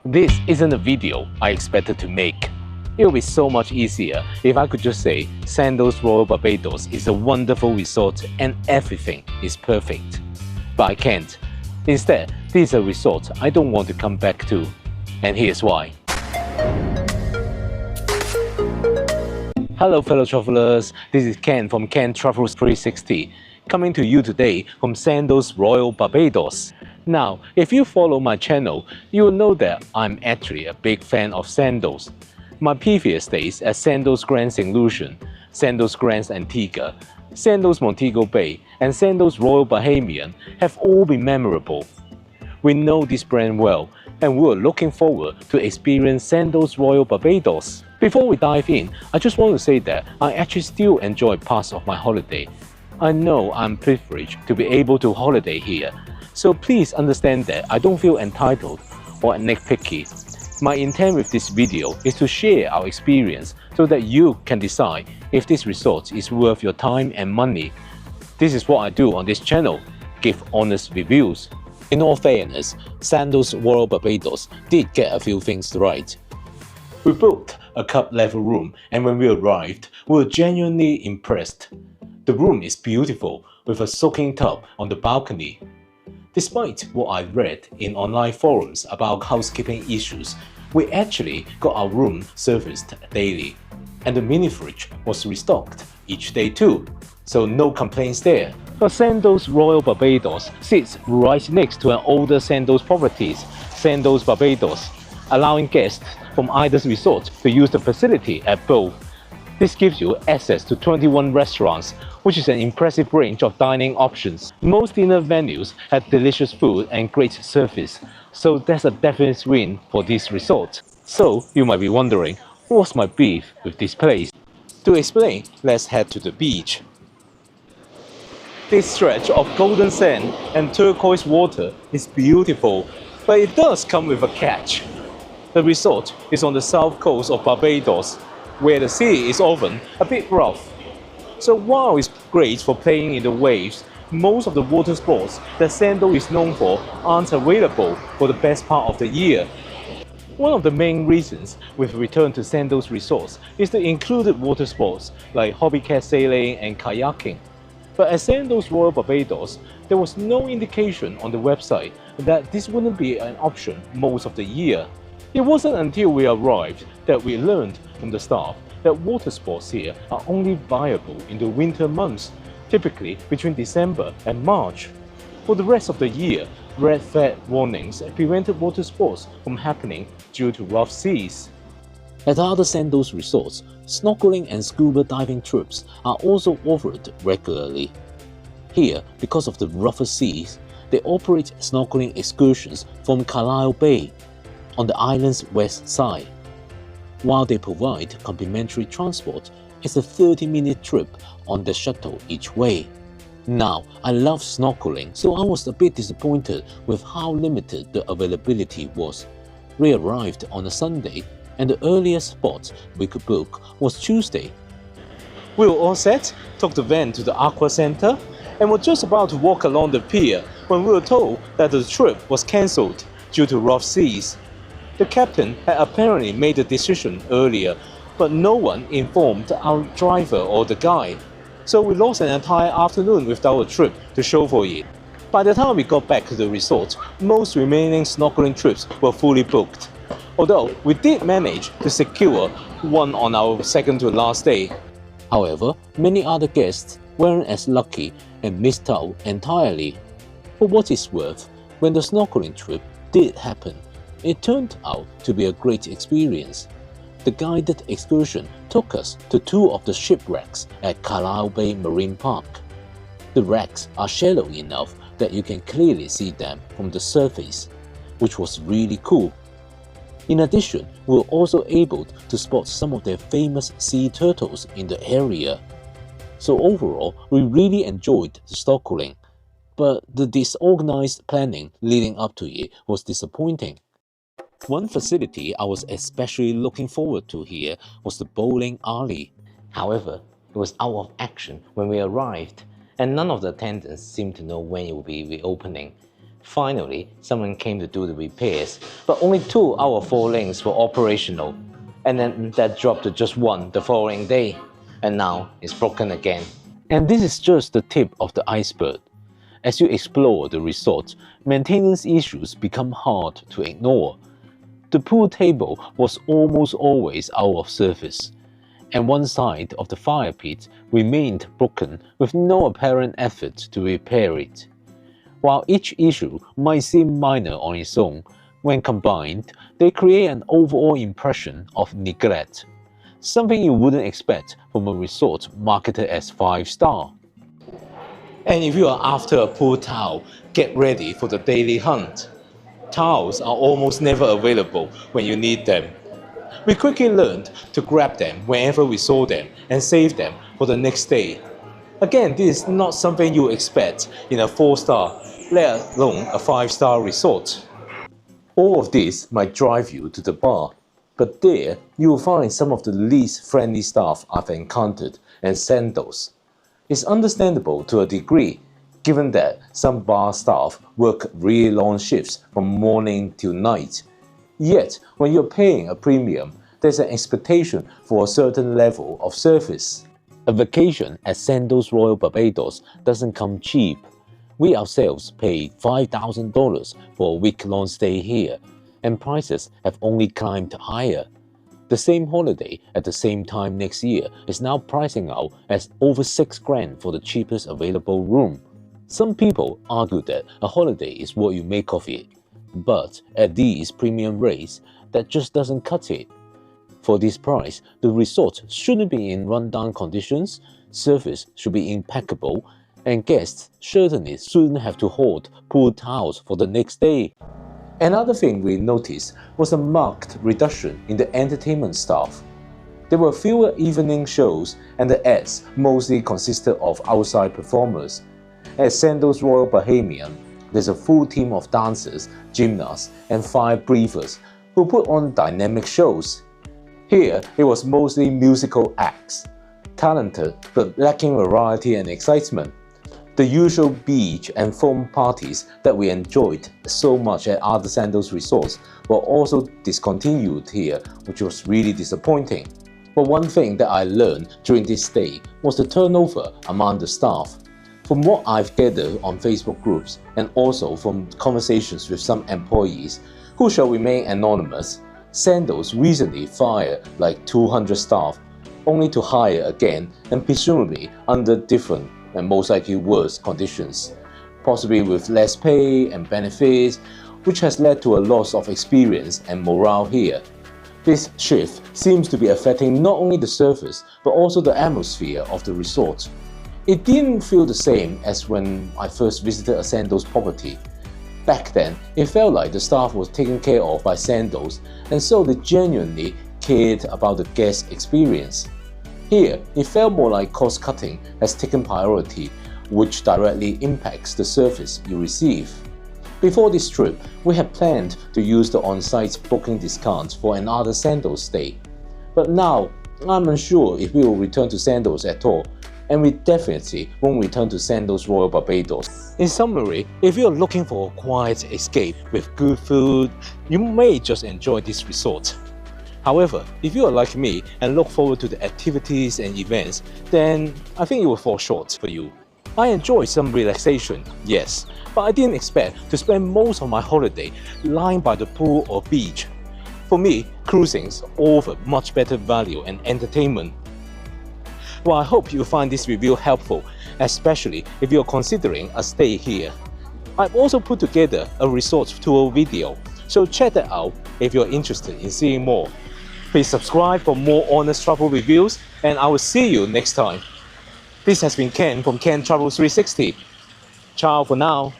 This isn't a video I expected to make. It would be so much easier if I could just say Sandals Royal Barbados is a wonderful resort and everything is perfect. But I can't. Instead, this is a resort I don't want to come back to. And here's why. Hello fellow travelers, this is Ken from Ken Travels 360, coming to you today from Sandals Royal Barbados. Now, if you follow my channel, you will know that I'm actually a big fan of sandals. My previous days at Sandals Grand St. Lucian, Sandals Grand Antigua, Sandals Montego Bay, and Sandals Royal Bahamian have all been memorable. We know this brand well, and we're looking forward to experience Sandals Royal Barbados. Before we dive in, I just want to say that I actually still enjoy parts of my holiday. I know I'm privileged to be able to holiday here, so please understand that I don't feel entitled or nitpicky. My intent with this video is to share our experience so that you can decide if this resort is worth your time and money. This is what I do on this channel, give honest reviews. In all fairness, Sandals Royal Barbados did get a few things right. We booked a cup-level room, and when we arrived, we were genuinely impressed. The room is beautiful, with a soaking tub on the balcony. Despite what I read in online forums about housekeeping issues, we actually got our room serviced daily, and the mini fridge was restocked each day too, so no complaints there. But Sandals Royal Barbados sits right next to an older Sandals properties, Sandals Barbados, allowing guests from either resort to use the facility at both. This gives you access to 21 restaurants, which is an impressive range of dining options. Most dinner venues have delicious food and great service, so that's a definite win for this resort. So you might be wondering, what's my beef with this place? To explain, let's head to the beach. This stretch of golden sand and turquoise water is beautiful, but it does come with a catch. The resort is on the south coast of Barbados, where the sea is often a bit rough. So while it's great for playing in the waves, most of the water sports that Sandals is known for aren't available for the best part of the year. One of the main reasons we've returned to Sandals resorts is the included water sports like hobbycat sailing and kayaking. But at Sandals Royal Barbados, there was no indication on the website that this wouldn't be an option most of the year. It wasn't until we arrived that we learned from the staff that water sports here are only viable in the winter months, typically between December and March. For the rest of the year, red flag warnings prevented water sports from happening due to rough seas. At other Sandals resorts, snorkeling and scuba diving trips are also offered regularly. Here, because of the rougher seas, they operate snorkeling excursions from Carlisle Bay on the island's west side. While they provide complimentary transport, it's a 30-minute trip on the shuttle each way. Now, I love snorkeling, so I was a bit disappointed with how limited the availability was. We arrived on a Sunday, and the earliest spot we could book was Tuesday. We were all set, took the van to the Aqua Center, and were just about to walk along the pier when we were told that the trip was cancelled due to rough seas. The captain had apparently made the decision earlier, but no one informed our driver or the guide, so we lost an entire afternoon without a trip to show for it. By the time we got back to the resort, most remaining snorkeling trips were fully booked, although we did manage to secure one on our second to last day. However, many other guests weren't as lucky and missed out entirely. For what it's worth, when the snorkeling trip did happen, it turned out to be a great experience. The guided excursion took us to two of the shipwrecks at Carlisle Bay Marine Park. The wrecks are shallow enough that you can clearly see them from the surface, which was really cool. In addition, we were also able to spot some of their famous sea turtles in the area. So overall, we really enjoyed the snorkeling, but the disorganized planning leading up to it was disappointing. One facility I was especially looking forward to here was the bowling alley. However, it was out of action when we arrived, and none of the attendants seemed to know when it would be reopening. Finally, someone came to do the repairs, but only 2 out of 4 links were operational, and then that dropped to just 1 the following day, and now it's broken again. And this is just the tip of the iceberg. As you explore the resort, maintenance issues become hard to ignore. The pool table was almost always out of service, and one side of the fire pit remained broken with no apparent effort to repair it. While each issue might seem minor on its own, when combined, they create an overall impression of neglect, something you wouldn't expect from a resort marketed as 5-star. And if you are after a pool towel, get ready for the daily hunt. Towels are almost never available when you need them. We quickly learned to grab them whenever we saw them and save them for the next day. Again, this is not something you expect in a 4-star, let alone a 5-star resort. All of this might drive you to the bar, but there you will find some of the least friendly staff I've encountered at Sandals. It's understandable to a degree, given that some bar staff work really long shifts from morning till night. Yet, when you're paying a premium, there's an expectation for a certain level of service. A vacation at Sandals Royal Barbados doesn't come cheap. We ourselves paid $5,000 for a week-long stay here, and prices have only climbed higher. The same holiday at the same time next year is now pricing out as over $6,000 for the cheapest available room. Some people argue that a holiday is what you make of it, but at these premium rates, that just doesn't cut it. For this price, the resort shouldn't be in rundown conditions, service should be impeccable, and guests certainly shouldn't have to hoard pool towels for the next day. Another thing we noticed was a marked reduction in the entertainment staff. There were fewer evening shows, and the acts mostly consisted of outside performers. At Sandals Royal Bohemian, there's a full team of dancers, gymnasts, and fire breathers who put on dynamic shows. Here, it was mostly musical acts, talented but lacking variety and excitement. The usual beach and foam parties that we enjoyed so much at other Sandals resorts were also discontinued here, which was really disappointing. But one thing that I learned during this stay was the turnover among the staff. From what I've gathered on Facebook groups and also from conversations with some employees who shall remain anonymous, Sandals recently fired like 200 staff, only to hire again and presumably under different and most likely worse conditions, possibly with less pay and benefits, which has led to a loss of experience and morale here. This shift seems to be affecting not only the service but also the atmosphere of the resort. It didn't feel the same as when I first visited a Sandals property. Back then, it felt like the staff was taken care of by Sandals, and so they genuinely cared about the guest experience. Here, it felt more like cost-cutting has taken priority, which directly impacts the service you receive. Before this trip, we had planned to use the on-site booking discounts for another Sandals stay. But now, I'm unsure if we will return to Sandals at all, and we definitely won't return to Sandals Royal Barbados. In summary, if you're looking for a quiet escape with good food, you may just enjoy this resort. However, if you are like me and look forward to the activities and events, then I think it will fall short for you. I enjoyed some relaxation, yes, but I didn't expect to spend most of my holiday lying by the pool or beach. For me, cruisings offer much better value and entertainment. Well, I hope you find this review helpful, especially if you're considering a stay here. I've also put together a resort tour video, so check that out if you're interested in seeing more. Please subscribe for more honest travel reviews, and I will see you next time. This has been Ken from Ken Travel 360. Ciao for now.